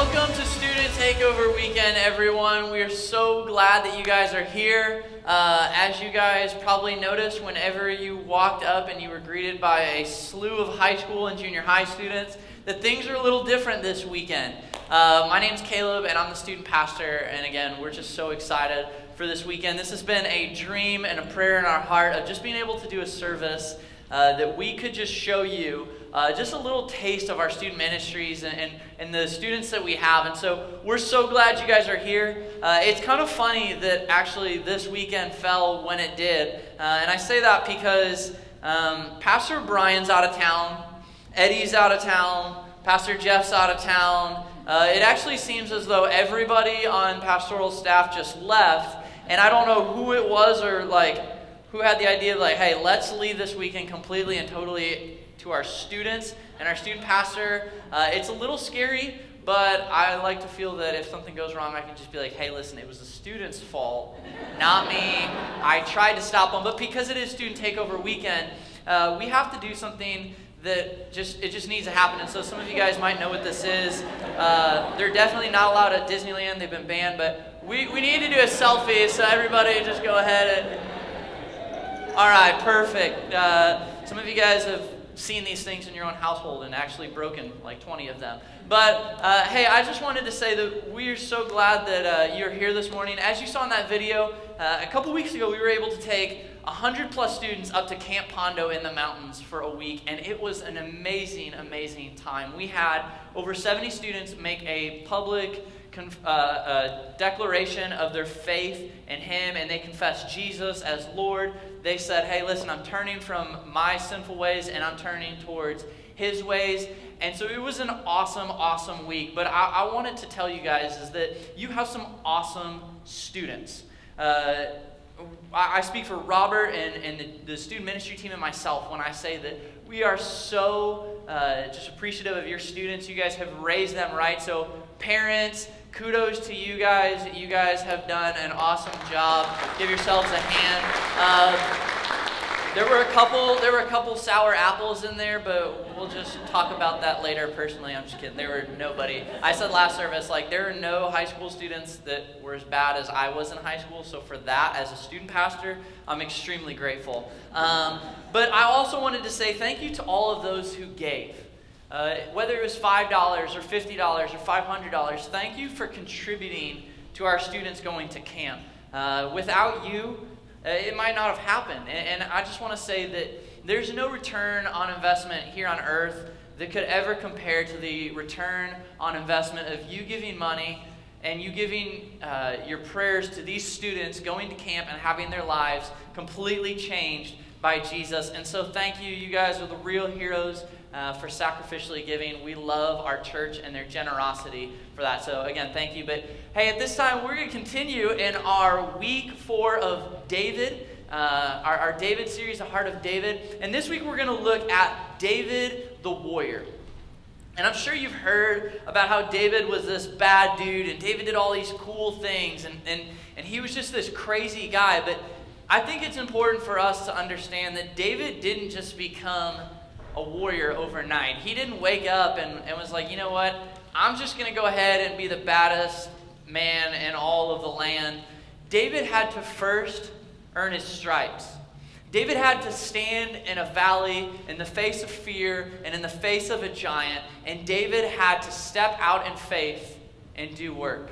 Welcome to Student Takeover Weekend, everyone. We are so glad that you guys are here. As you guys probably noticed, whenever you walked up and you were greeted by a slew of high school and junior high students, that things are a little different this weekend. My name's Caleb, and I'm the student pastor, and again, we're just so excited for this weekend. This has been a dream and a prayer in our heart of just being able to do a service that we could just show you just a little taste of our student ministries and the students that we have. And so we're so glad you guys are here. It's kind of funny that actually this weekend fell when it did. And I say that because Pastor Brian's out of town, Eddie's out of town, Pastor Jeff's out of town. It actually seems as though everybody on pastoral staff just left. And I don't know who it was or who had the idea of hey, let's leave this weekend completely and totally to our students and our student pastor. It's a little scary, but I like to feel that if something goes wrong, I can just be like, hey, listen, it was the students' fault, not me. I tried to stop them, but because it is Student Takeover Weekend, we have to do something that just needs to happen. And so some of you guys might know what this is. They're definitely not allowed at Disneyland. They've been banned, but we need to do a selfie, so everybody just go ahead and... All right, perfect. Some of you guys have seen these things in your own household and actually broken like 20 of them. But hey, I just wanted to say that we are so glad that you're here this morning. As you saw in that video, a couple weeks ago, we were able to take 100+ students up to Camp Pondo in the mountains for a week, and it was an amazing, amazing time. We had over 70 students make a public declaration of their faith in Him, and they confessed Jesus as Lord. They said, hey, listen, I'm turning from my sinful ways and I'm turning towards His ways. And so it was an awesome, awesome week. But I wanted to tell you guys is that you have some awesome students. I speak for Robert and the student ministry team and myself when I say that we are so just appreciative of your students. You guys have raised them right. So parents, kudos to you guys. You guys have done an awesome job. Give yourselves a hand. There were a couple sour apples in there, but we'll just talk about that later. Personally, I'm just kidding. There were nobody. I said last service, there are no high school students that were as bad as I was in high school. So for that, as a student pastor, I'm extremely grateful. But I also wanted to say thank you to all of those who gave. Whether it was $5 or $50 or $500, thank you for contributing to our students going to camp. Without you, it might not have happened. And I just want to say that there's no return on investment here on earth that could ever compare to the return on investment of you giving money and you giving your prayers to these students going to camp and having their lives completely changed by Jesus. And so thank you. You guys are the real heroes for sacrificially giving. We love our church and their generosity for that. So again, thank you. But hey, at this time, we're going to continue in our week 4 of David, our David series, The Heart of David. And this week, we're going to look at David the warrior. And I'm sure you've heard about how David was this bad dude, and David did all these cool things, and he was just this crazy guy. But I think it's important for us to understand that David didn't just become a warrior overnight. He didn't wake up and was like, you know what, I'm just going to go ahead and be the baddest man in all of the land. David had to first earn his stripes. David had to stand in a valley in the face of fear and in the face of a giant, and David had to step out in faith and do work.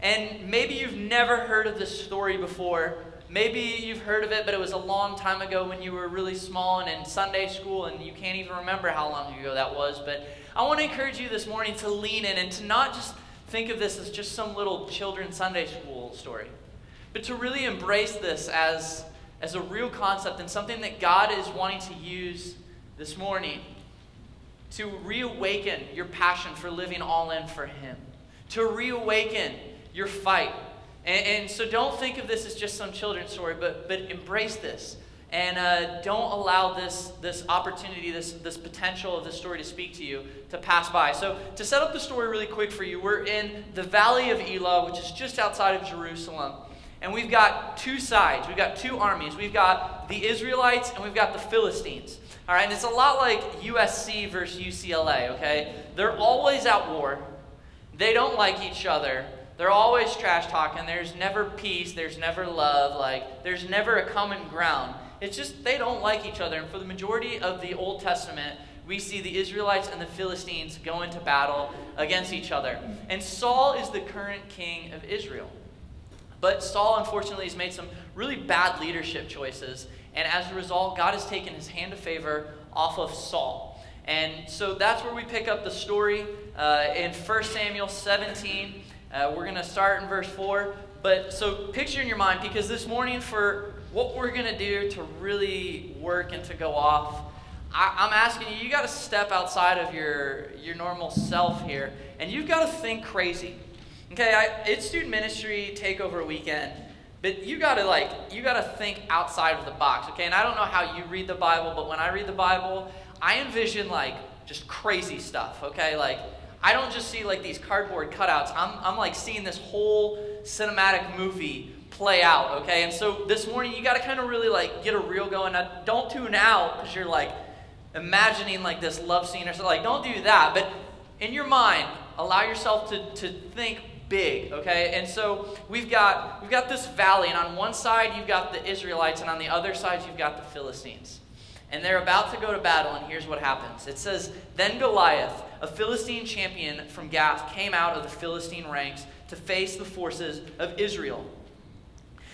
And maybe you've never heard of this story before. Maybe you've heard of it, but it was a long time ago when you were really small and in Sunday school, and you can't even remember how long ago that was. But I want to encourage you this morning to lean in and to not just think of this as just some little children's Sunday school story, but to really embrace this as a real concept and something that God is wanting to use this morning to reawaken your passion for living all in for Him, to reawaken your fight. And so don't think of this as just some children's story, but embrace this. And don't allow this opportunity, this potential of this story to speak to you to pass by. So to set up the story really quick for you, we're in the Valley of Elah, which is just outside of Jerusalem. And we've got two sides. We've got two armies. We've got the Israelites and we've got the Philistines. All right, and it's a lot like USC versus UCLA, okay? They're always at war. They don't like each other. They're always trash talking. There's never peace. There's never love. Like, there's never a common ground. It's just they don't like each other. And for the majority of the Old Testament, we see the Israelites and the Philistines go into battle against each other. And Saul is the current king of Israel. But Saul, unfortunately, has made some really bad leadership choices. And as a result, God has taken his hand of favor off of Saul. And so that's where we pick up the story in 1 Samuel 17. We're going to start in verse 4. But so picture in your mind, because this morning for what we're going to do to really work and to go off, I'm asking you, you got to step outside of your normal self here. And you've got to think crazy. Okay, it's student ministry takeover weekend. But you gotta think outside of the box, okay? And I don't know how you read the Bible, but when I read the Bible, I envision like just crazy stuff, okay? Like I don't just see like these cardboard cutouts. I'm like seeing this whole cinematic movie play out, okay? And so this morning you gotta kind of really like get a reel going. Now, don't tune out because you're like imagining like this love scene or something. Like don't do that. But in your mind, allow yourself to think big, okay? And so we've got this valley, and on one side you've got the Israelites, and on the other side you've got the Philistines. And they're about to go to battle, and here's what happens. It says, "Then Goliath, a Philistine champion from Gath, came out of the Philistine ranks to face the forces of Israel.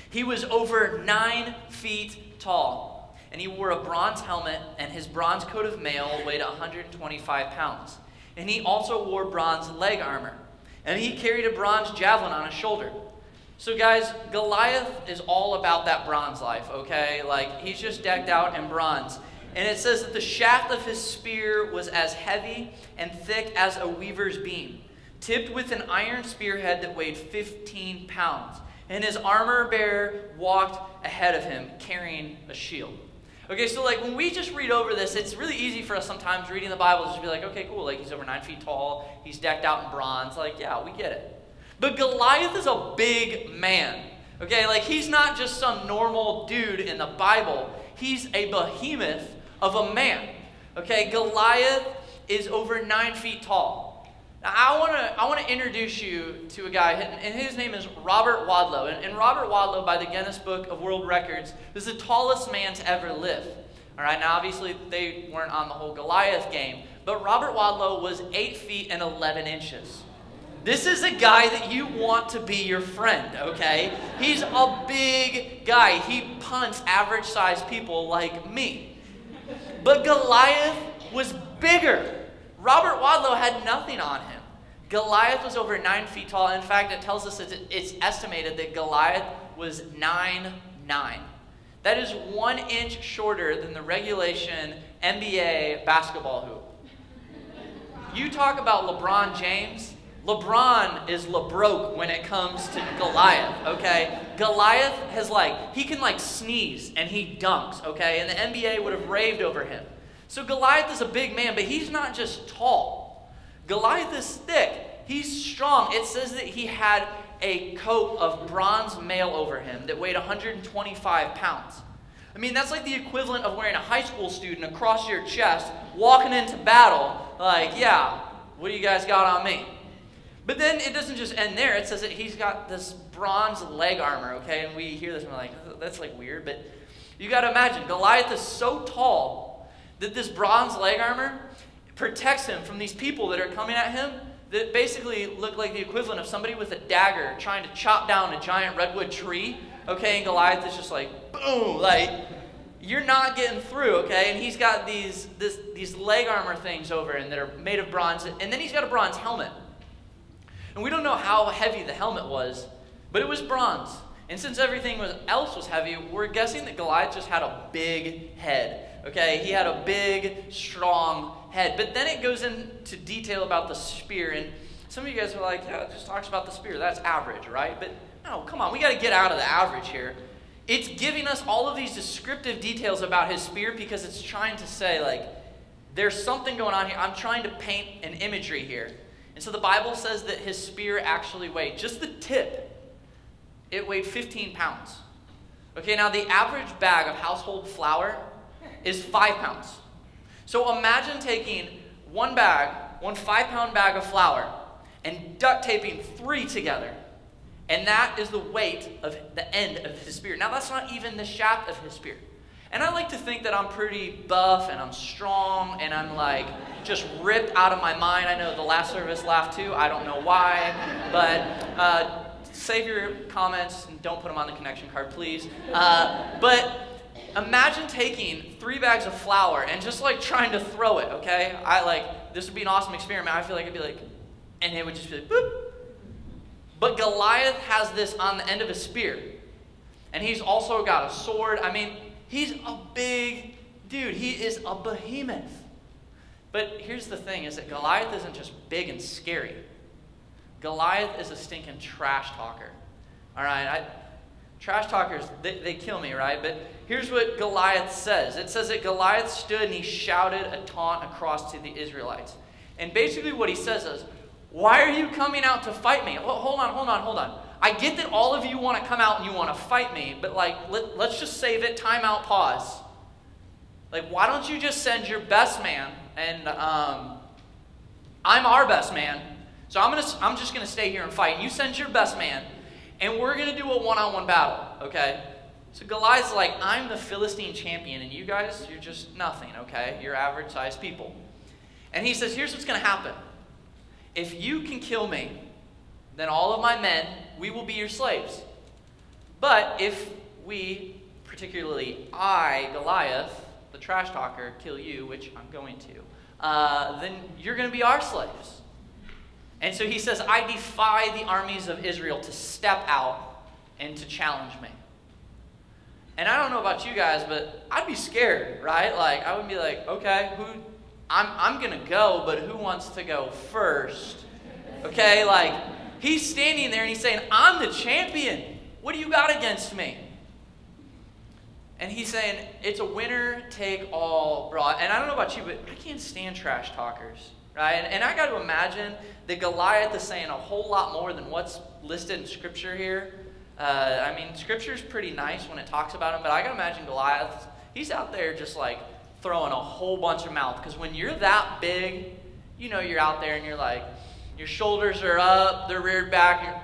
He was over 9 feet tall, and he wore a bronze helmet, and his bronze coat of mail weighed 125 pounds. And he also wore bronze leg armor. And he carried a bronze javelin on his shoulder." So guys, Goliath is all about that bronze life, okay? Like, he's just decked out in bronze. And it says that the shaft of his spear was as heavy and thick as a weaver's beam, tipped with an iron spearhead that weighed 15 pounds. And his armor bearer walked ahead of him, carrying a shield. Okay, so like when we just read over this, it's really easy for us sometimes reading the Bible to just be like, okay, cool, like he's over 9 feet tall, he's decked out in bronze, like yeah, we get it. But Goliath is a big man, okay? Like he's not just some normal dude in the Bible, he's a behemoth of a man, okay? Goliath is over 9 feet tall. Now I want to introduce you to a guy, and his name is Robert Wadlow. And Robert Wadlow, by the Guinness Book of World Records, is the tallest man to ever live. All right, now obviously they weren't on the whole Goliath game, but Robert Wadlow was 8 feet and 11 inches. This is a guy that you want to be your friend, okay? He's a big guy. He punts average-sized people like me. But Goliath was bigger. Robert Wadlow had nothing on him. Goliath was over 9 feet tall. In fact, it tells us that it's estimated that Goliath was 9'9". That is 1 inch shorter than the regulation NBA basketball hoop. You talk about LeBron James. LeBron is LeBroke when it comes to Goliath, okay? Goliath has he can sneeze and he dunks, okay? And the NBA would have raved over him. So Goliath is a big man, but he's not just tall. Goliath is thick. He's strong. It says that he had a coat of bronze mail over him that weighed 125 pounds. I mean, that's like the equivalent of wearing a high school student across your chest, walking into battle, like, yeah, what do you guys got on me? But then it doesn't just end there. It says that he's got this bronze leg armor, okay? And we hear this and we're like, that's weird. But you got to imagine, Goliath is so tall that this bronze leg armor protects him from these people that are coming at him that basically look like the equivalent of somebody with a dagger trying to chop down a giant redwood tree, okay? And Goliath is just like, boom, you're not getting through, okay? And he's got these leg armor things over him that are made of bronze, and then he's got a bronze helmet. And we don't know how heavy the helmet was, but it was bronze. And since everything else was heavy, we're guessing that Goliath just had a big head, okay? He had a big, strong head. But then it goes into detail about the spear, and some of you guys are like, yeah, it just talks about the spear. That's average, right? But no, come on, we got to get out of the average here. It's giving us all of these descriptive details about his spear because it's trying to say, there's something going on here. I'm trying to paint an imagery here. And so the Bible says that his spear actually weighed, just the tip, it weighed 15 pounds. Okay, now the average bag of household flour is 5 pounds. So imagine taking one 5-pound bag of flour and duct taping 3 together. And that is the weight of the end of his spear. Now, that's not even the shaft of his spear. And I like to think that I'm pretty buff and I'm strong and I'm like just ripped out of my mind. I know the last service laughed too. I don't know why. But save your comments and don't put them on the connection card, please. But imagine taking 3 bags of flour and just like trying to throw it, okay? This would be an awesome experiment. I feel like it'd be like, and it would just be like, boop. But Goliath has this on the end of his spear. And he's also got a sword. I mean, he's a big dude. He is a behemoth. But here's the thing, is that Goliath isn't just big and scary. Goliath is a stinking trash talker. All right? Trash talkers, they kill me, right? But here's what Goliath says. It says that Goliath stood and he shouted a taunt across to the Israelites. And basically what he says is, why are you coming out to fight me? Hold on. I get that all of you want to come out and you want to fight me, but let's just save it. Time out, pause. Why don't you just send your best man? And I'm our best man, so I'm just gonna stay here and fight. And you send your best man, and we're gonna do a one-on-one battle, okay? So Goliath's like, I'm the Philistine champion, and you guys, you're just nothing, okay? You're average-sized people. And he says, here's what's gonna happen. If you can kill me, then all of my men, we will be your slaves. But if we, particularly I, Goliath, the trash talker, kill you, which I'm going to, then you're going to be our slaves. And so he says, I defy the armies of Israel to step out and to challenge me. And I don't know about you guys, but I'd be scared, right? I would be like, okay, I'm going to go, but who wants to go first? Okay, he's standing there and he's saying, I'm the champion. What do you got against me? And he's saying, it's a winner-take-all brawl. And I don't know about you, but I can't stand trash talkers, right? And I got to imagine that Goliath is saying a whole lot more than what's listed in Scripture here. I mean, Scripture's pretty nice when it talks about him, but I got to imagine Goliath, he's out there just throwing a whole bunch of mouth. Because when you're that big, you're out there and you're your shoulders are up, they're reared back.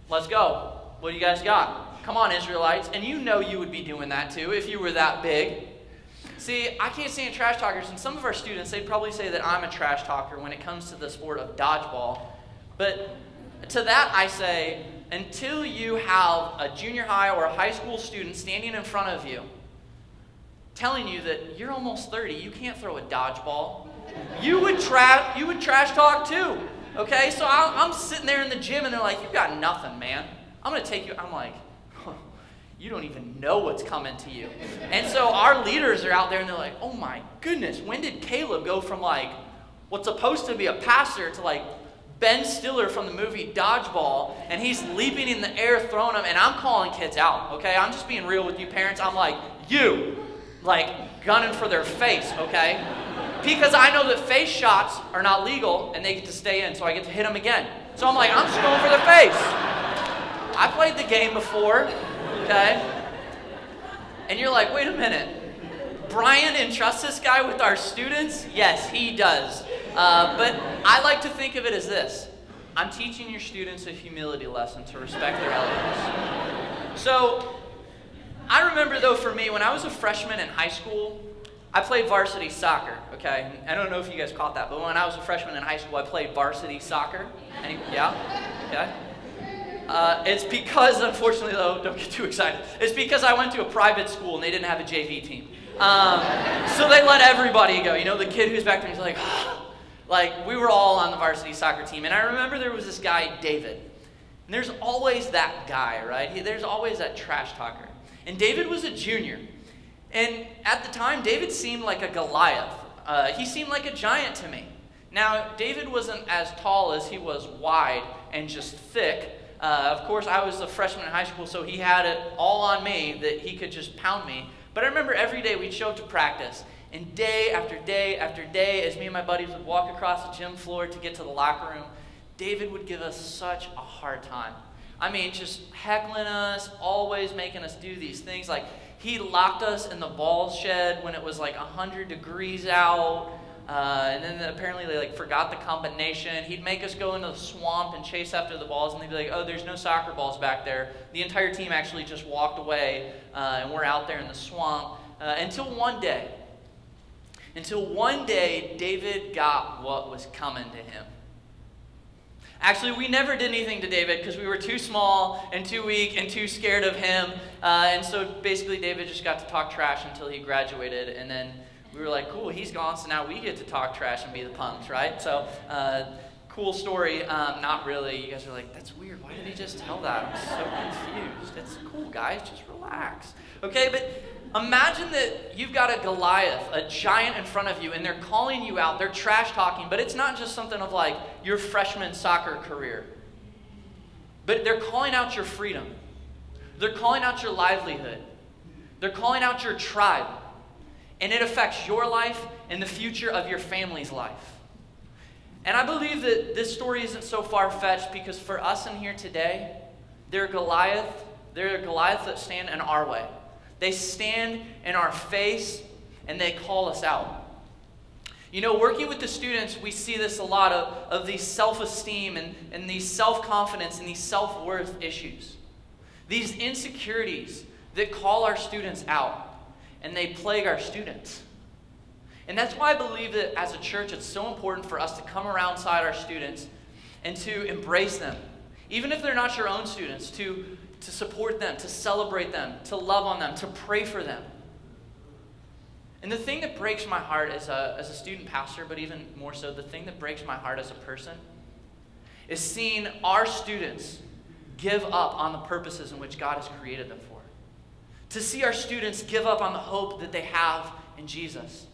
Let's go. What do you guys got? Come on, Israelites. And you would be doing that too if you were that big. See, I can't stand trash talkers. And some of our students, they'd probably say that I'm a trash talker when it comes to the sport of dodgeball. But to that I say, until you have a junior high or a high school student standing in front of you telling you that you're almost 30, you can't throw a dodgeball, you would trash talk too. Okay, so I'm sitting there in the gym and they're like, you got nothing, man. I'm going to take you. I'm like, you don't even know what's coming to you. And so our leaders are out there and they're like, oh my goodness, when did Caleb go from what's supposed to be a passer to Ben Stiller from the movie Dodgeball, and he's leaping in the air, throwing them, and I'm calling kids out, okay? I'm just being real with you parents. I'm like, gunning for their face, okay? Because I know that face shots are not legal, and they get to stay in, so I get to hit them again. So I'm like, I'm just going for the face. I played the game before, okay? And you're like, wait a minute. Brian entrusts this guy with our students? Yes, he does. But I like to think of it as this. I'm teaching your students a humility lesson to respect their elders. So I remember, though, for me, when I was a freshman in high school, I played varsity soccer, okay? I don't know if you guys caught that, but when I was a freshman in high school, I played varsity soccer. Yeah? Okay. It's because, unfortunately, though, don't get too excited. It's because I went to a private school and they didn't have a JV team. So they let everybody go. The kid who's back there, he's like, we were all on the varsity soccer team. And I remember there was this guy, David. And there's always that guy, right? There's always that trash talker. And David was a junior. And at the time, David seemed like a Goliath. He seemed like a giant to me. Now, David wasn't as tall as he was wide and just thick. Of course, I was a freshman in high school, so he had it all on me that he could just pound me. But I remember every day we'd show up to practice. And day after day after day, as me and my buddies would walk across the gym floor to get to the locker room, David would give us such a hard time. I mean, just heckling us, always making us do these things. He locked us in the ball shed when it was 100 degrees out. And then apparently they like forgot the combination. He'd make us go into the swamp and chase after the balls, and they'd be like, oh, there's no soccer balls back there. The entire team actually just walked away, and we're out there in the swamp. Until one day, David got what was coming to him. Actually, we never did anything to David because we were too small and too weak and too scared of him. And so basically David just got to talk trash until he graduated. And then we were like, cool, he's gone, so now we get to talk trash and be the punks, right? So cool story. Not really. You guys are like, that's weird. Why did he just tell that? I'm so confused. It's cool, guys. Just relax. Okay, but imagine that you've got a Goliath, a giant in front of you, and they're calling you out. They're trash talking, but it's not just something of like your freshman soccer career. But they're calling out your freedom. They're calling out your livelihood. They're calling out your tribe. And it affects your life and the future of your family's life. And I believe that this story isn't so far-fetched because for us in here today, they're a Goliath that stand in our way. They stand in our face and they call us out. You know, working with the students, we see this a lot of these self-esteem and these self-confidence and these self-worth issues. These insecurities that call our students out and they plague our students. And that's why I believe that as a church, it's so important for us to come alongside our students and to embrace them. Even if they're not your own students, to support them, to celebrate them, to love on them, to pray for them. And the thing that breaks my heart as a student pastor, but even more so, the thing that breaks my heart as a person, is seeing our students give up on the purposes in which God has created them for. To see our students give up on the hope that they have in Jesus.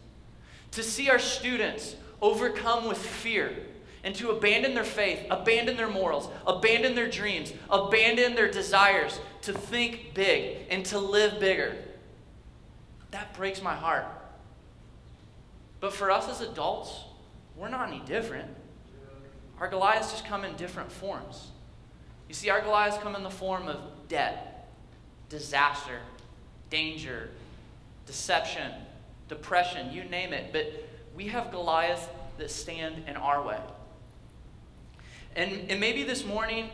To see our students overcome with fear and to abandon their faith, abandon their morals, abandon their dreams, abandon their desires to think big and to live bigger. That breaks my heart. But for us as adults, we're not any different. Our Goliaths just come in different forms. You see, our Goliaths come in the form of debt, disaster, danger, deception, depression, you name it. But we have Goliaths that stand in our way. And maybe this morning,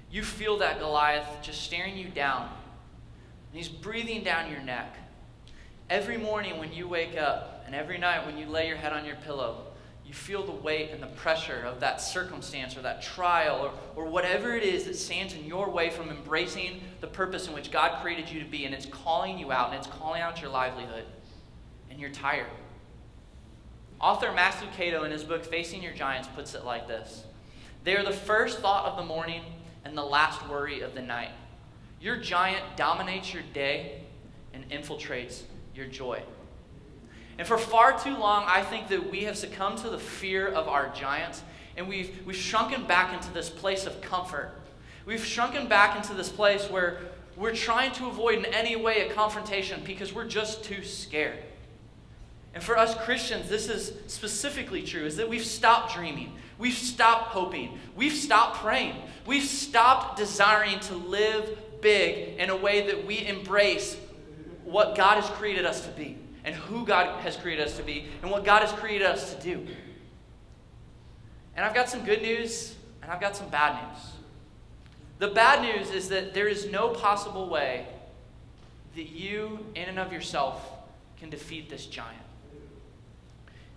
you feel that Goliath just staring you down. And he's breathing down your neck. Every morning when you wake up, and every night when you lay your head on your pillow, you feel the weight and the pressure of that circumstance or that trial or whatever it is that stands in your way from embracing the purpose in which God created you to be, and it's calling you out, and it's calling out your livelihood, and you're tired. Author Matthew Cato in his book, Facing Your Giants, puts it like this. They are the first thought of the morning and the last worry of the night. Your giant dominates your day and infiltrates your joy. And for far too long, I think that we have succumbed to the fear of our giants, and we've shrunken back into this place of comfort. We've shrunken back into this place where we're trying to avoid in any way a confrontation because we're just too scared. And for us Christians, this is specifically true, is that we've stopped dreaming. We've stopped hoping. We've stopped praying. We've stopped desiring to live big in a way that we embrace what God has created us to be and who God has created us to be and what God has created us to do. And I've got some good news and I've got some bad news. The bad news is that there is no possible way that you, in and of yourself, can defeat this giant.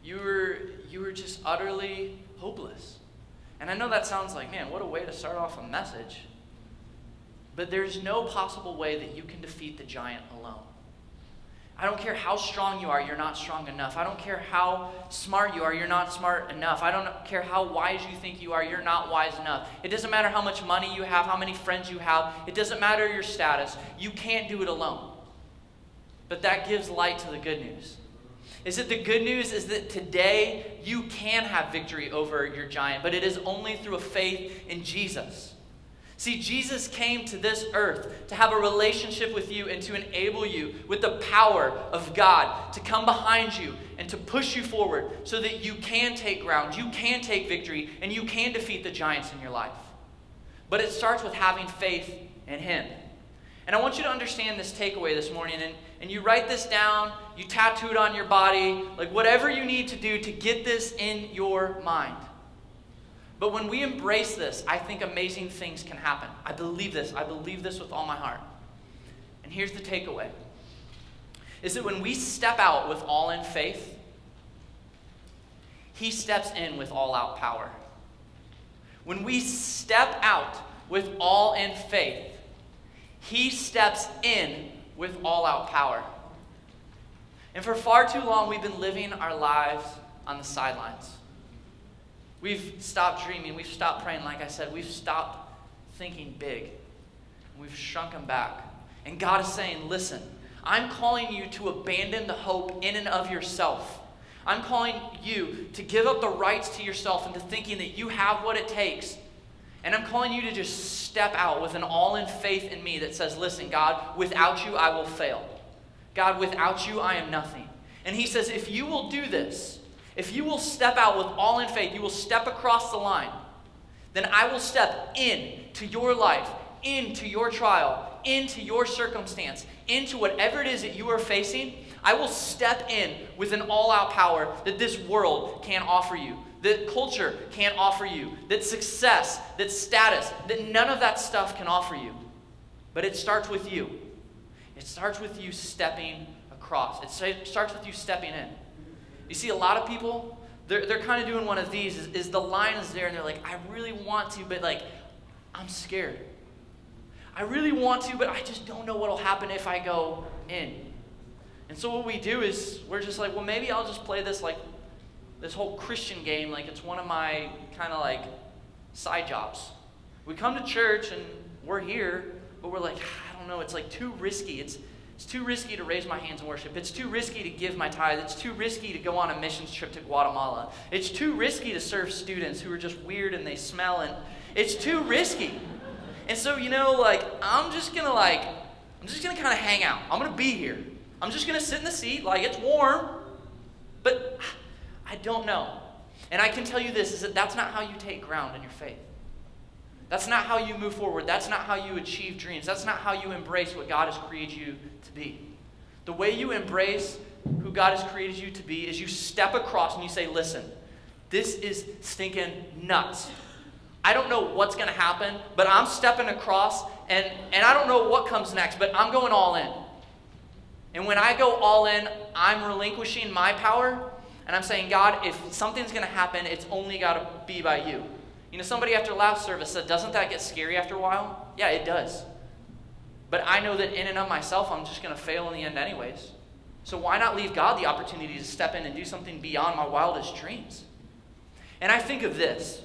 You were just utterly hopeless. And I know that sounds like, man, what a way to start off a message. But there's no possible way that you can defeat the giant alone. I don't care how strong you are, you're not strong enough. I don't care how smart you are, you're not smart enough. I don't care how wise you think you are, you're not wise enough. It doesn't matter how much money you have, how many friends you have. It doesn't matter your status. You can't do it alone. But that gives light to the good news. Is that the good news is that today you can have victory over your giant, but it is only through a faith in Jesus. See, Jesus came to this earth to have a relationship with you and to enable you with the power of God to come behind you and to push you forward so that you can take ground, you can take victory, and you can defeat the giants in your life. But it starts with having faith in Him. And I want you to understand this takeaway this morning, and you write this down, you tattoo it on your body, like whatever you need to do to get this in your mind. But when we embrace this, I think amazing things can happen. I believe this. I believe this with all my heart. And here's the takeaway. Is that when we step out with all in faith, he steps in with all out power. When we step out with all in faith, he steps in with all out power. And for far too long, we've been living our lives on the sidelines. We've stopped dreaming. We've stopped praying, like I said. We've stopped thinking big. We've shrunk them back. And God is saying, listen, I'm calling you to abandon the hope in and of yourself. I'm calling you to give up the rights to yourself into thinking that you have what it takes. And I'm calling you to just step out with an all-in faith in me that says, listen, God, without you, I will fail. God, without you, I am nothing. And he says, if you will do this, if you will step out with all in faith, you will step across the line, then I will step into your life, into your trial, into your circumstance, into whatever it is that you are facing. I will step in with an all-out power that this world can't offer you, that culture can't offer you, that success, that status, that none of that stuff can offer you. But it starts with you. It starts with you stepping across. It starts with you stepping in. You see, a lot of people, they're kind of doing one of these, is the line is there, and they're like, I really want to, but like, I'm scared. I really want to, but I just don't know what will happen if I go in. And so what we do is, we're just like, well, maybe I'll just play this, like, this whole Christian game like it's one of my kind of like side jobs. We come to church and we're here, but we're like, I don't know, it's like too risky. It's too risky to raise my hands in worship. It's too risky to give my tithe. It's too risky to go on a missions trip to Guatemala. It's too risky to serve students who are just weird and they smell, and it's too risky. And so, you know, like, I'm just gonna kind of hang out. I'm gonna be here. I'm just gonna sit in the seat, like it's warm, but I don't know. And I can tell you this, is that that's not how you take ground in your faith. That's not how you move forward. That's not how you achieve dreams. That's not how you embrace what God has created you to be. The way you embrace who God has created you to be is you step across and you say, listen, this is stinking nuts. I don't know what's going to happen, but I'm stepping across, and I don't know what comes next, but I'm going all in. And when I go all in, I'm relinquishing my power, and I'm saying, God, if something's going to happen, it's only got to be by you. You know, somebody after last service said, doesn't that get scary after a while? Yeah, it does. But I know that in and of myself, I'm just going to fail in the end anyways. So why not leave God the opportunity to step in and do something beyond my wildest dreams? And I think of this.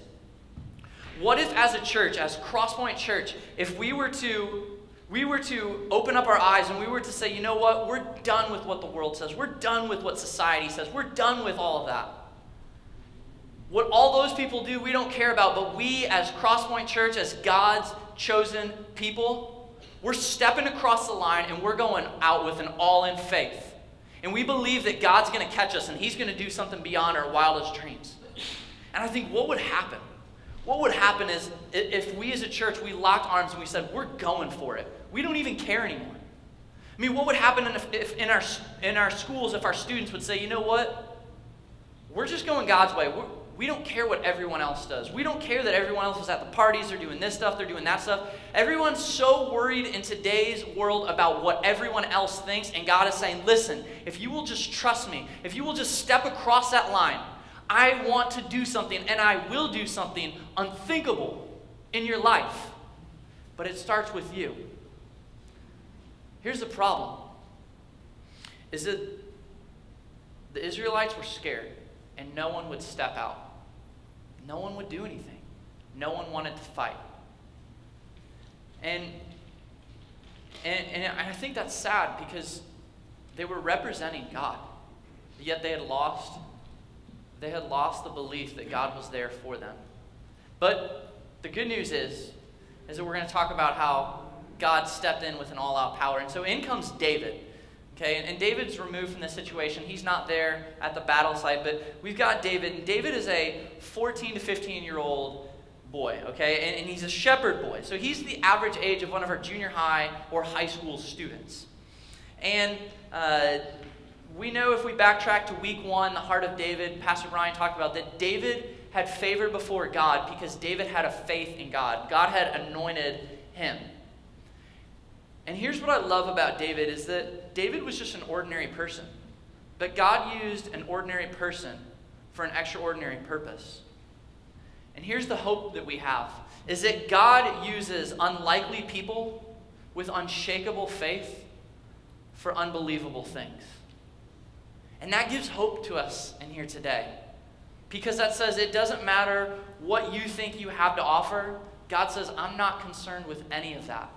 What if as a church, as Crosspointe Church, if we were to open up our eyes and we were to say, you know what, we're done with what the world says. We're done with what society says. We're done with all of that. What all those people do, we don't care about, but we as Crosspointe Church, as God's chosen people, we're stepping across the line and we're going out with an all-in faith. And we believe that God's going to catch us and he's going to do something beyond our wildest dreams. And I think what would happen? What would happen is if we as a church, we locked arms and we said, we're going for it. We don't even care anymore. I mean, what would happen if in our schools, if our students would say, you know what? We're just going God's way. We don't care what everyone else does. We don't care that everyone else is at the parties, they're doing this stuff, they're doing that stuff. Everyone's so worried in today's world about what everyone else thinks, and God is saying, listen, if you will just trust me, if you will just step across that line, I want to do something, and I will do something unthinkable in your life. But it starts with you. Here's the problem, is that the Israelites were scared, and no one would step out. No one would do anything. No one wanted to fight. And I think that's sad because they were representing God, yet they had lost the belief that God was there for them. But the good news is that we're going to talk about how God stepped in with an all-out power. And so in comes David. Okay, and David's removed from this situation. He's not there at the battle site, but we've got David. And David is a 14 to 15-year-old boy, okay? And he's a shepherd boy. So he's the average age of one of our junior high or high school students. And we know if we backtrack to week 1, the heart of David, Pastor Brian talked about that David had favor before God because David had a faith in God. God had anointed him. And here's what I love about David is that David was just an ordinary person. But God used an ordinary person for an extraordinary purpose. And here's the hope that we have, is that God uses unlikely people with unshakable faith for unbelievable things. And that gives hope to us in here today. Because that says it doesn't matter what you think you have to offer. God says, I'm not concerned with any of that.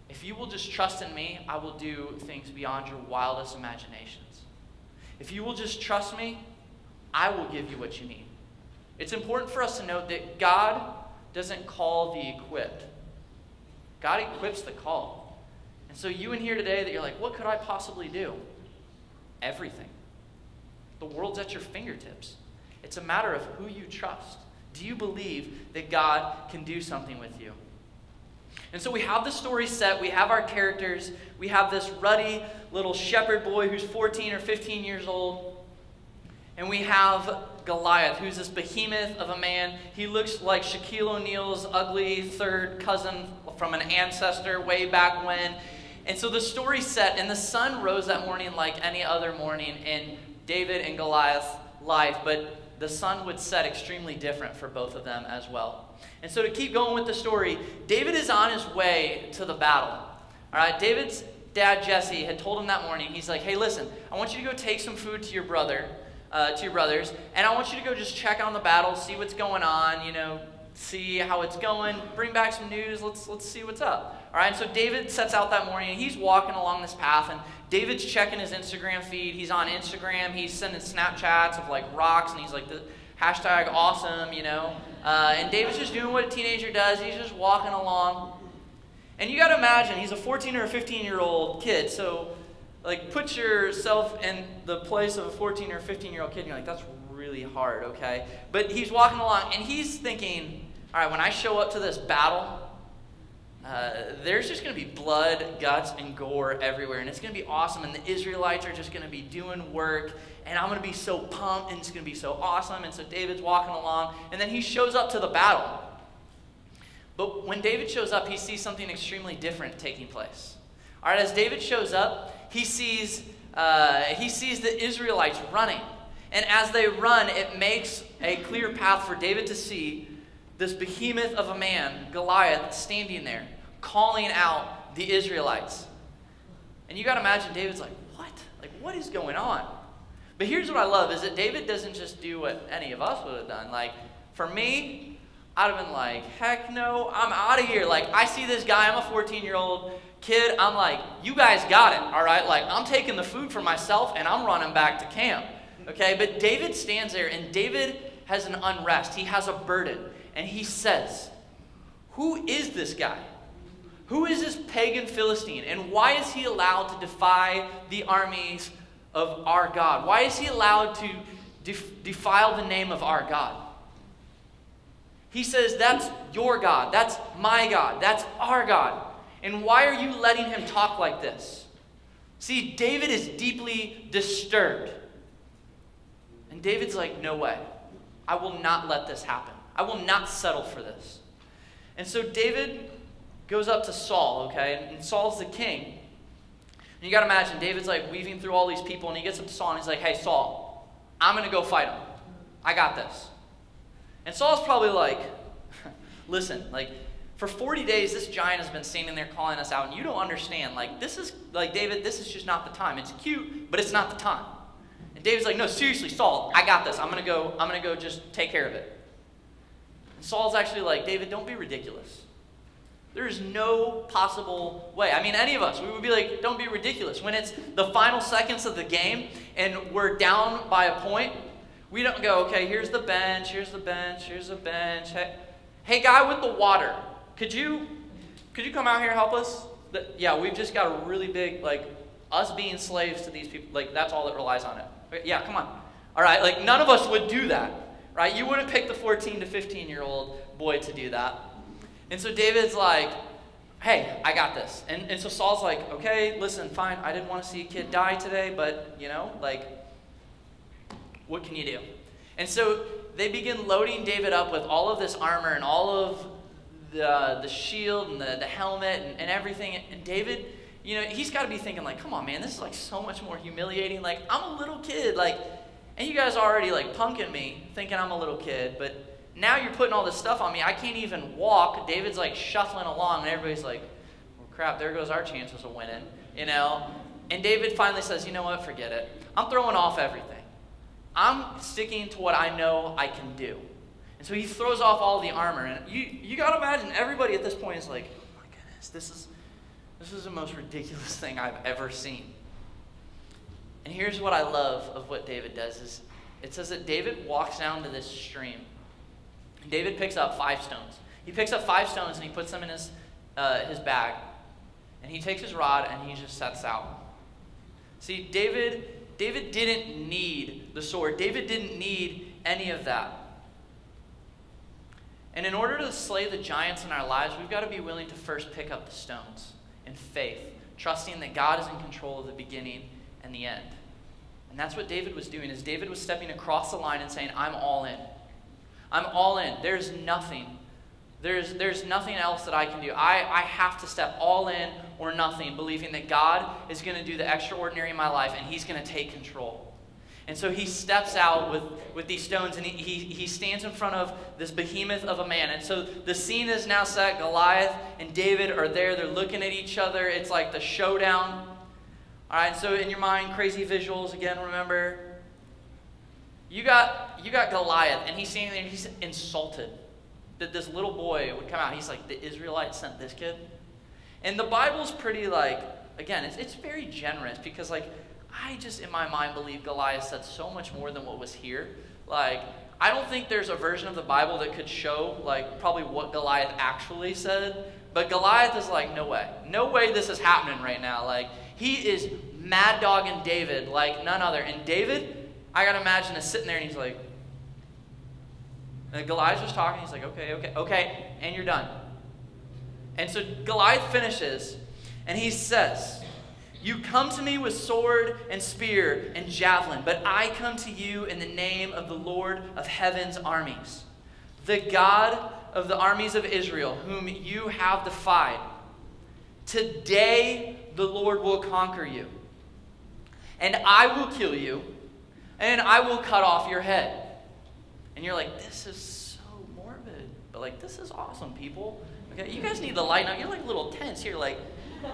If you will just trust in me, I will do things beyond your wildest imaginations. If you will just trust me, I will give you what you need. It's important for us to note that God doesn't call the equipped. God equips the called. And so you in here today that you're like, what could I possibly do? Everything. The world's at your fingertips. It's a matter of who you trust. Do you believe that God can do something with you? And so we have the story set. We have our characters. We have this ruddy little shepherd boy who's 14 or 15 years old. And we have Goliath, who's this behemoth of a man. He looks like Shaquille O'Neal's ugly third cousin from an ancestor way back when. And so the story's set, and the sun rose that morning like any other morning in David and Goliath's life, but the sun would set extremely different for both of them as well. And so to keep going with the story, David is on his way to the battle. All right, David's dad, Jesse, had told him that morning, he's like, hey, listen, I want you to go take some food to your brothers, and I want you to go just check on the battle, see what's going on, see how it's going, bring back some news, let's see what's up. All right, so David sets out that morning, and he's walking along this path, and David's checking his Instagram feed. He's on Instagram. He's sending Snapchats of like rocks, and he's like the hashtag awesome, and David's just doing what a teenager does. He's just walking along. And you got to imagine, he's a 14 or a 15-year-old kid, so like put yourself in the place of a 14 or 15-year-old kid, and you're like, that's really hard, okay? But he's walking along, and he's thinking, all right, when I show up to this battle, there's just going to be blood, guts, and gore everywhere, and it's going to be awesome, and the Israelites are just going to be doing work, and I'm going to be so pumped, and it's going to be so awesome. And so David's walking along, and then he shows up to the battle. But when David shows up, he sees something extremely different taking place. All right, as David shows up, he sees the Israelites running, and as they run, it makes a clear path for David to see this behemoth of a man, Goliath, standing there, calling out the Israelites. And you got to imagine David's like, what? Like, what is going on? But here's what I love, is that David doesn't just do what any of us would have done. Like, for me, I'd have been like, heck no, I'm out of here. Like, I see this guy, I'm a 14-year-old kid, I'm like, you guys got it, all right? Like, I'm taking the food for myself, and I'm running back to camp, okay? But David stands there, and David has an unrest. He has a burden, and he says, who is this guy? Who is this pagan Philistine, and why is he allowed to defy the armies of our God? Why is he allowed to defile the name of our God? He says, that's your God, that's my God, that's our God. And why are you letting him talk like this? See, David is deeply disturbed. And David's like, no way. I will not let this happen. I will not settle for this. And so David goes up to Saul, okay? And Saul's the king. And you got to imagine, David's like weaving through all these people, and he gets up to Saul, and he's like, hey, Saul, I'm going to go fight him. I got this. And Saul's probably like, listen, like, for 40 days, this giant has been standing there calling us out, and you don't understand. Like, this is, like, David, this is just not the time. It's cute, but it's not the time. And David's like, no, seriously, Saul, I got this. I'm gonna go just take care of it. And Saul's actually like, David, don't be ridiculous. There is no possible way. I mean, any of us, we would be like, don't be ridiculous. When it's the final seconds of the game, and we're down by a point, we don't go, okay, here's the bench, here's the bench, here's the bench. Hey, guy with the water, could you come out here and help us? Yeah, we've just got a really big, like, us being slaves to these people, like, that's all that relies on it. Yeah, come on. All right, like, none of us would do that. right? You wouldn't pick the 14 to 15-year-old boy to do that. And so David's like, hey, I got this. And so Saul's like, okay, listen, fine. I didn't want to see a kid die today, but, like, what can you do? And so they begin loading David up with all of this armor and all of the shield and the helmet and everything. And David, he's got to be thinking, like, come on, man, this is, like, so much more humiliating. Like, I'm a little kid, like, and you guys are already, like, punking me, thinking I'm a little kid, but now you're putting all this stuff on me. I can't even walk. David's, like, shuffling along, and everybody's like, well, crap, there goes our chances of winning, And David finally says, you know what, forget it. I'm throwing off everything. I'm sticking to what I know I can do. And so he throws off all the armor. And you got to imagine everybody at this point is like, oh, my goodness, this is the most ridiculous thing I've ever seen. And here's what I love of what David does is it says that David walks down to this stream. David picks up 5 stones. He picks up 5 stones and he puts them in his bag. And he takes his rod and he just sets out. See, David didn't need the sword. David didn't need any of that. And in order to slay the giants in our lives, we've got to be willing to first pick up the stones in faith, trusting that God is in control of the beginning and the end. And that's what David was doing, is David was stepping across the line and saying, I'm all in. I'm all in. There's nothing. There's nothing else that I can do. I have to step all in or nothing, believing that God is going to do the extraordinary in my life and he's going to take control. And so he steps out with these stones and he stands in front of this behemoth of a man. And so the scene is now set. Goliath and David are there. They're looking at each other. It's like the showdown. All right, so in your mind, crazy visuals again, remember. You got Goliath, and he's standing there, and he's insulted that this little boy would come out. He's like, the Israelites sent this kid? And the Bible's pretty, like, again, it's very generous because, like, I just, in my mind, believe Goliath said so much more than what was here. Like, I don't think there's a version of the Bible that could show, like, probably what Goliath actually said. But Goliath is like, no way. No way this is happening right now. Like, he is mad dogging David like none other. And David, I got to imagine, is sitting there and he's like, and Goliath was talking. He's like, okay, and you're done. And so Goliath finishes, and he says, you come to me with sword and spear and javelin, but I come to you in the name of the Lord of heaven's armies, the God of the armies of Israel, whom you have defied. Today the Lord will conquer you, and I will kill you, and I will cut off your head. And you're like, this is so morbid. But like, this is awesome, people. Okay, you guys need to lighten up. You're like little tense here. Like,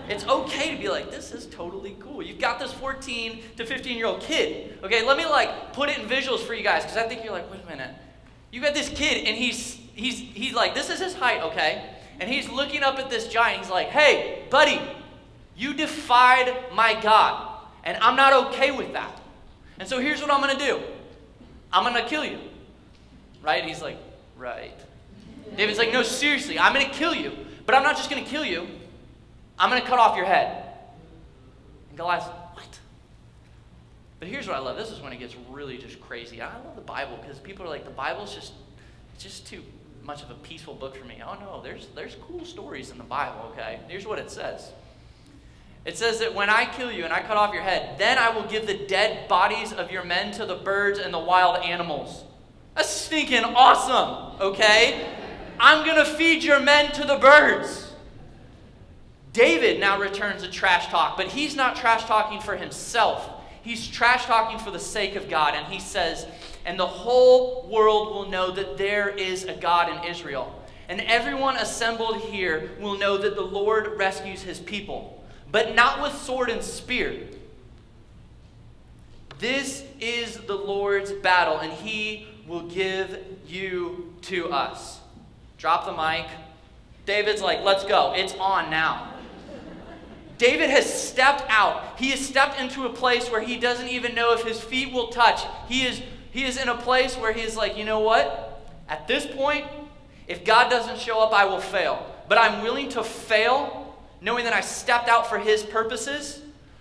it's okay to be like, this is totally cool. You've got this 14 to 15-year-old kid. Okay, let me like put it in visuals for you guys, because I think you're like, wait a minute. You got this kid, and he's like, this is his height, okay? And he's looking up at this giant. He's like, hey, buddy, you defied my God, and I'm not okay with that. And so here's what I'm going to do. I'm going to kill you. Right? And he's like, right. David's like, no, seriously, I'm going to kill you. But I'm not just going to kill you. I'm going to cut off your head. And Goliath's like, what? But here's what I love. This is when it gets really just crazy. I love the Bible because people are like, the Bible's just too much of a peaceful book for me. Oh, no, there's cool stories in the Bible, okay? Here's what it says. It says that when I kill you and I cut off your head, then I will give the dead bodies of your men to the birds and the wild animals. That's stinking awesome, okay? I'm going to feed your men to the birds. David now returns to trash talk, but he's not trash talking for himself. He's trash talking for the sake of God. And he says, and the whole world will know that there is a God in Israel. And everyone assembled here will know that the Lord rescues his people, but not with sword and spear. This is the Lord's battle, and he will give you to us. Drop the mic. David's like, let's go. It's on now. David has stepped out. He has stepped into a place where he doesn't even know if his feet will touch. He is in a place where he's like, you know what? At this point, if God doesn't show up, I will fail. But I'm willing to fail, knowing that I stepped out for his purposes,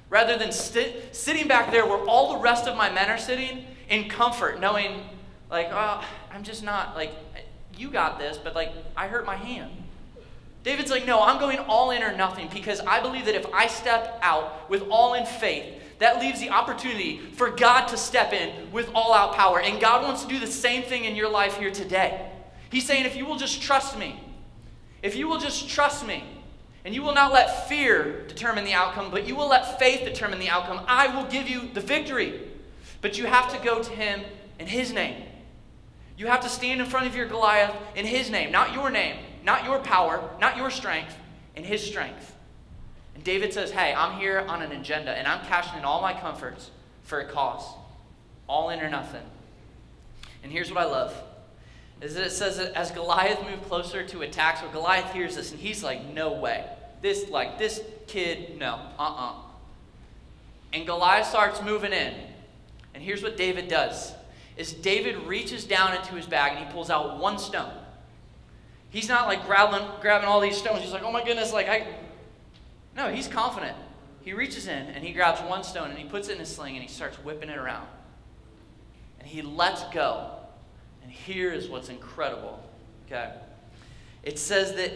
rather than sitting back there where all the rest of my men are sitting in comfort, knowing, Like, oh, I'm just not, like, you got this, but like, I hurt my hand. David's like, no, I'm going all in or nothing, because I believe that if I step out with all in faith, that leaves the opportunity for God to step in with all out power. And God wants to do the same thing in your life here today. He's saying, if you will just trust me, if you will just trust me, and you will not let fear determine the outcome, but you will let faith determine the outcome, I will give you the victory. But you have to go to him in his name. You have to stand in front of your Goliath in his name, not your name, not your power, not your strength, in his strength. And David says, hey, I'm here on an agenda, and I'm cashing in all my comforts for a cause. All in or nothing. And here's what I love, is that it says that as Goliath moved closer to attack, so Goliath hears this, and he's like, no way. This kid, no, And Goliath starts moving in. And here's what David does, is David reaches down into his bag, and he pulls out one stone. He's not like grabbing all these stones. He's like, oh my goodness, no, he's confident. He reaches in and he grabs one stone and he puts it in his sling and he starts whipping it around. And he lets go. And here is what's incredible. Okay. It says that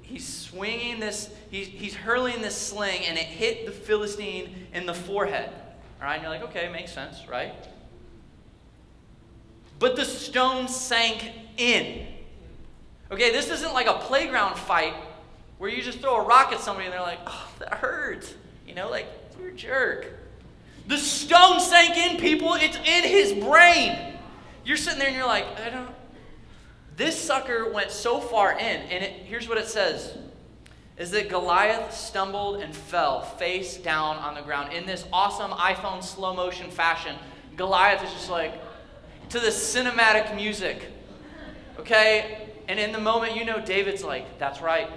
he's swinging this, he's hurling this sling, and it hit the Philistine in the forehead. All right, and you're like, okay, makes sense, right? But the stone sank in. Okay, this isn't like a playground fight where you just throw a rock at somebody and they're like, oh, that hurts. You know, like, you're a jerk. The stone sank in, people. It's in his brain. You're sitting there and you're like, this sucker went so far in. And here's what it says, is that Goliath stumbled and fell face down on the ground. In this awesome iPhone slow motion fashion, Goliath is just like, to the cinematic music. Okay? And in the moment, you know, David's like, that's right.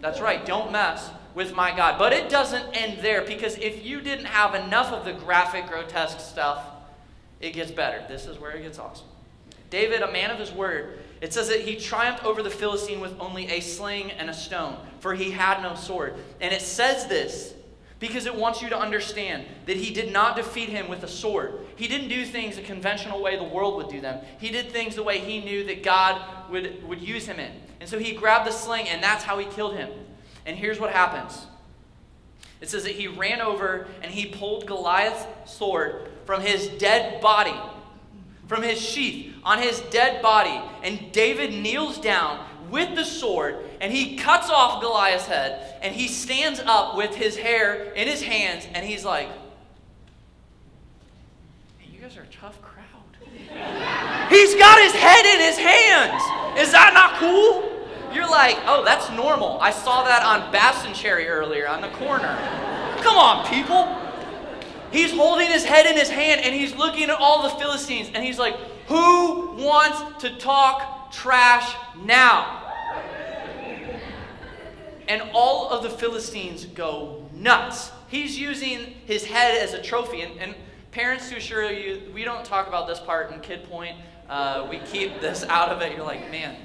That's right. Don't mess with my God. But it doesn't end there, because if you didn't have enough of the graphic, grotesque stuff, it gets better. This is where it gets awesome. David, a man of his word, it says that he triumphed over the Philistine with only a sling and a stone, for he had no sword. And it says this because it wants you to understand that he did not defeat him with a sword. He didn't do things the conventional way the world would do them. He did things the way he knew that God would use him in. And so he grabbed the sling, and that's how he killed him. And here's what happens. It says that he ran over and he pulled Goliath's sword from his dead body, from his sheath on his dead body. And David kneels down with the sword, and he cuts off Goliath's head, and he stands up with his hair in his hands, and he's like, hey, you guys are a tough crowd. He's got his head in his hands. Is that not cool? You're like, oh, that's normal. I saw that on Bass and Cherry earlier on the corner. Come on, people. He's holding his head in his hand, and he's looking at all the Philistines, and he's like, who wants to talk trash now? And all of the Philistines go nuts. He's using his head as a trophy. And parents, to assure you, we don't talk about this part in Kid Point. We keep this out of it. You're like, man,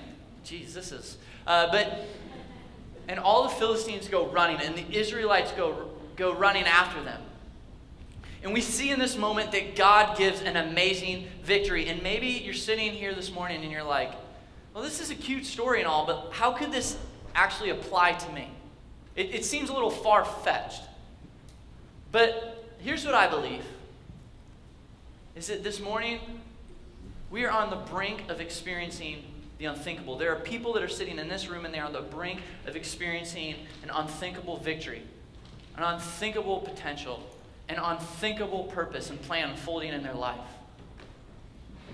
geez, this is... and all the Philistines go running, and the Israelites go running after them. And we see in this moment that God gives an amazing victory. And maybe you're sitting here this morning and you're like, well, this is a cute story and all, but how could this actually apply to me? It seems a little far-fetched. But here's what I believe, is that this morning we are on the brink of experiencing the unthinkable. There are people that are sitting in this room and they're on the brink of experiencing an unthinkable victory, an unthinkable potential, an unthinkable purpose and plan unfolding in their life.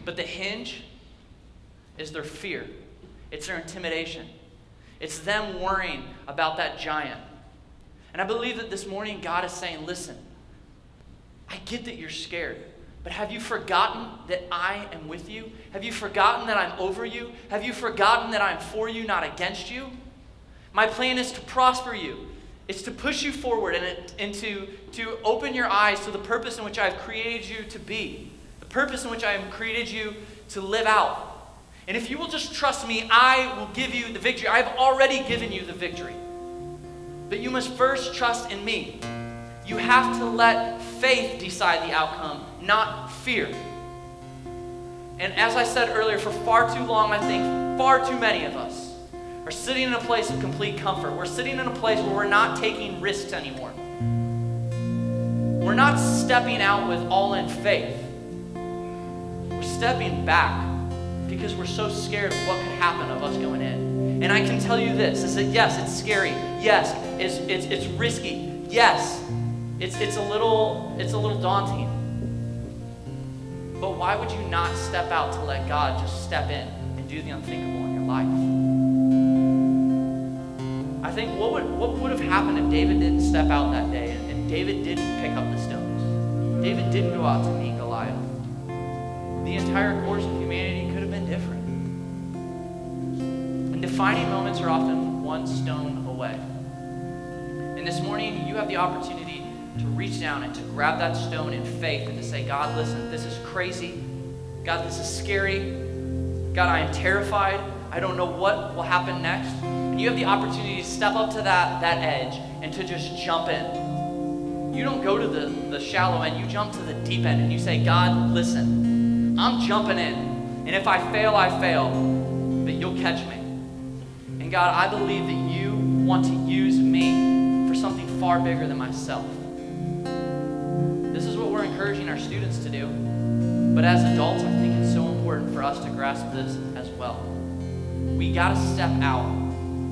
But the hinge is their fear. It's their intimidation. It's them worrying about that giant. And I believe that this morning God is saying, listen, I get that you're scared, but have you forgotten that I am with you? Have you forgotten that I'm over you? Have you forgotten that I'm for you, not against you? My plan is to prosper you. It's to push you forward and to open your eyes to the purpose in which I've created you to be, the purpose in which I have created you to live out. And if you will just trust me, I will give you the victory. I've already given you the victory. But you must first trust in me. You have to let faith decide the outcome, not fear. And as I said earlier, for far too long, I think far too many of us are sitting in a place of complete comfort. We're sitting in a place where we're not taking risks anymore. We're not stepping out with all in faith. We're stepping back because we're so scared of what could happen of us going in. And I can tell you this, is that yes, it's scary. Yes, it's risky. Yes, it's a little daunting. But why would you not step out to let God just step in and do the unthinkable in your life? I think what would have happened if David didn't step out that day and David didn't pick up the stones? David didn't go out to meet Goliath. The entire course of humanity could have been different. And defining moments are often one stone away. And this morning, you have the opportunity to reach down and to grab that stone in faith and to say, God, listen, this is crazy. God, this is scary. God, I am terrified. I don't know what will happen next. And you have the opportunity to step up to that edge and to just jump in. You don't go to the shallow end. You jump to the deep end and you say, God, listen, I'm jumping in. And if I fail, I fail. But you'll catch me. And God, I believe that you want to use me for something far bigger than myself. This is what we're encouraging our students to do. But as adults, I think it's so important for us to grasp this as well. We got to step out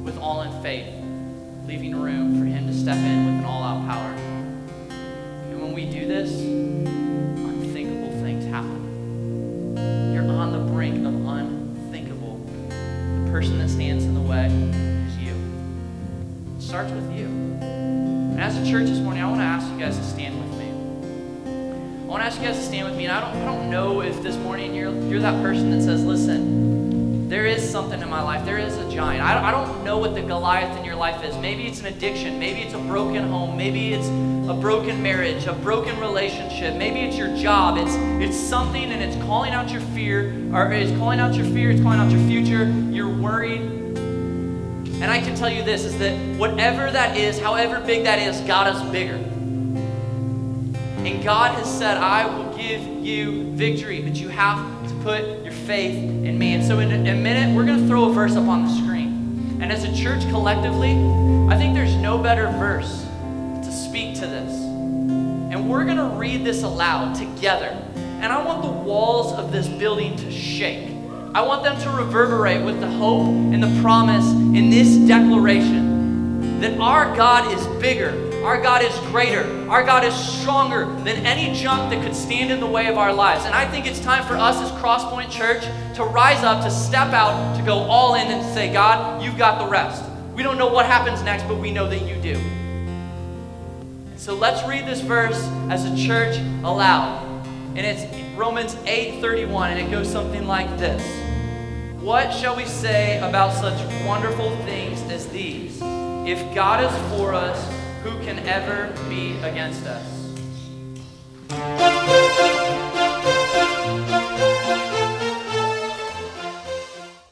with all in faith, leaving room for him to step in with an all-out power. And when we do this, unthinkable things happen. You're on the brink of unthinkable. The person that stands in the way is you. It starts with you. And as a church this morning, I want to ask you guys to stand with me. I want to ask you guys to stand with me. And I don't know if this morning you're that person that says, listen, there is something in my life. There is a giant. I don't know what the Goliath in your life is. Maybe it's an addiction. Maybe it's a broken home. Maybe it's a broken marriage, a broken relationship. Maybe it's your job. It's something and it's calling out your fear, or it's calling out your fear, it's calling out your future. You're worried. And I can tell you this, is that whatever that is, however big that is, God is bigger. And God has said, I will give you victory, but you have to put your faith in me. And so in a minute, we're going to throw a verse up on the screen. And as a church collectively, I think there's no better verse to speak to this. And we're going to read this aloud together. And I want the walls of this building to shake. I want them to reverberate with the hope and the promise in this declaration that our God is bigger, our God is greater, our God is stronger than any junk that could stand in the way of our lives. And I think it's time for us as Crosspointe Church to rise up, to step out, to go all in and say, God, you've got the rest. We don't know what happens next, but we know that you do. So let's read this verse as a church aloud. And it's Romans 8:31, and it goes something like this. What shall we say about such wonderful things as these? If God is for us, who can ever be against us?